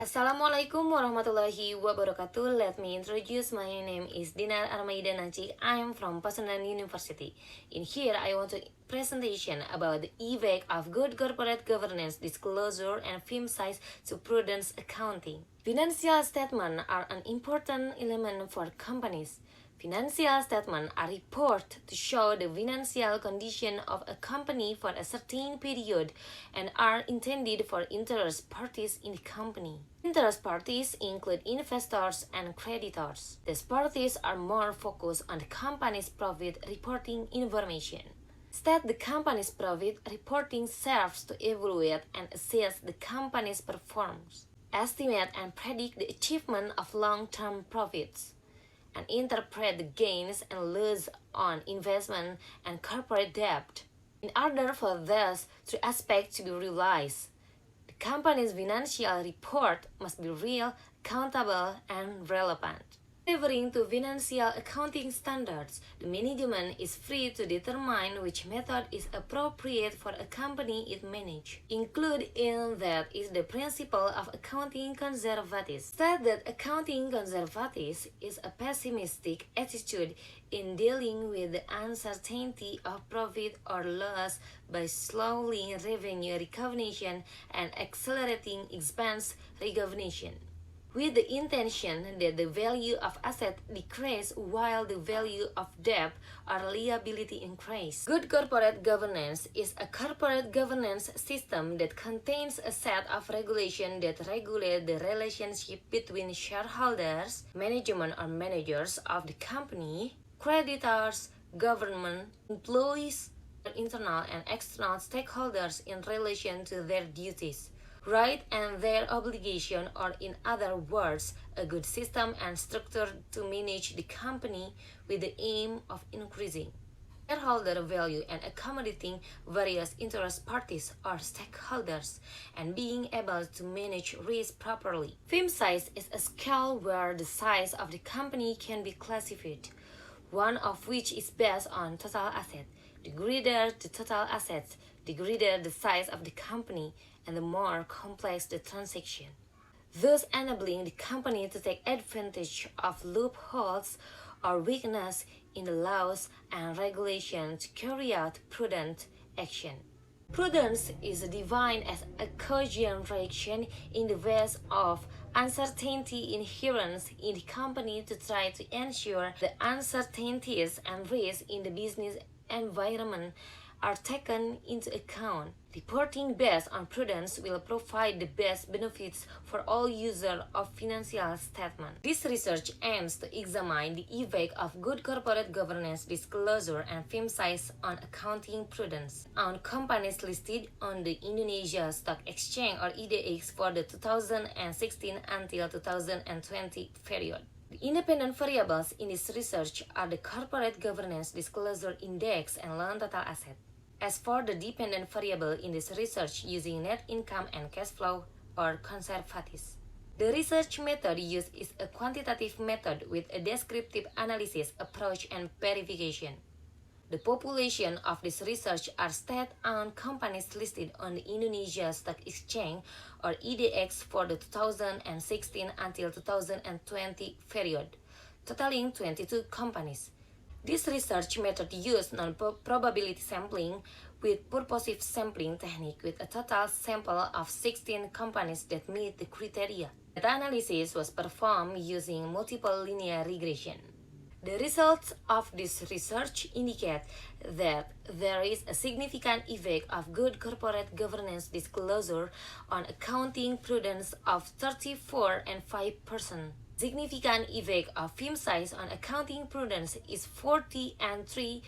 Assalamualaikum warahmatullahi wabarakatuh. Let me introduce. My name is Dinar Armaida Nanci. I'm from Pasundan University. In here, I want to presentation about the effect of good corporate governance, disclosure, and film size to prudence accounting. Financial statements are an important element for companies. Financial statements are reported to show the financial condition of a company for a certain period and are intended for interest parties in the company. Interest parties include investors and creditors. These parties are more focused on the company's profit reporting information. Instead, the company's profit reporting serves to evaluate and assess the company's performance, estimate and predict the achievement of long-term profits, and interpret the gains and losses on investment and corporate debt. In order for these three aspects to be realized, the company's financial report must be real, accountable, and relevant. Referring to financial accounting standards, the management is free to determine which method is appropriate for a company it manages. Included in that is the principle of accounting conservatism. Said that accounting conservatism is a pessimistic attitude in dealing with the uncertainty of profit or loss by slowing revenue recognition and accelerating expense recognition, with the intention that the value of asset decrease while the value of debt or liability increase. Good corporate governance is a corporate governance system that contains a set of regulations that regulate the relationship between shareholders, management or managers of the company, creditors, government, employees, and internal and external stakeholders in relation to their duties, right, and their obligation, or in other words, a good system and structure to manage the company with the aim of increasing shareholder value and accommodating various interest parties or stakeholders, and being able to manage risk properly. Firm size is a scale where the size of the company can be classified, one of which is based on total assets. The greater the total assets, the greater the size of the company, and the more complex the transaction, thus enabling the company to take advantage of loopholes or weakness in the laws and regulations to carry out prudent action. Prudence is defined as a cogent reaction in the face of uncertainty inherent in the company to try to ensure the uncertainties and risks in the business environment are taken into account. Reporting based on prudence will provide the best benefits for all users of financial statements. This research aims to examine the effect of good corporate governance, disclosure, and firm size on accounting prudence on companies listed on the Indonesia Stock Exchange or IDX for the 2016 until 2020 period. The independent variables in this research are the Corporate Governance Disclosure Index and Loan Total Asset. As for the dependent variable in this research using net income and cash flow or conservatism. The research method used is a quantitative method with a descriptive analysis approach and verification. The population of this research are state-owned companies listed on the Indonesia Stock Exchange or IDX for the 2016 until 2020 period, totaling 22 companies. This research method used non-probability sampling with purposive sampling technique with a total sample of 16 companies that meet the criteria. The analysis was performed using multiple linear regression. The results of this research indicate that there is a significant effect of good corporate governance disclosure on accounting prudence of 34 and 5%. Significant effect of firm size on accounting prudence is 40 and 3%.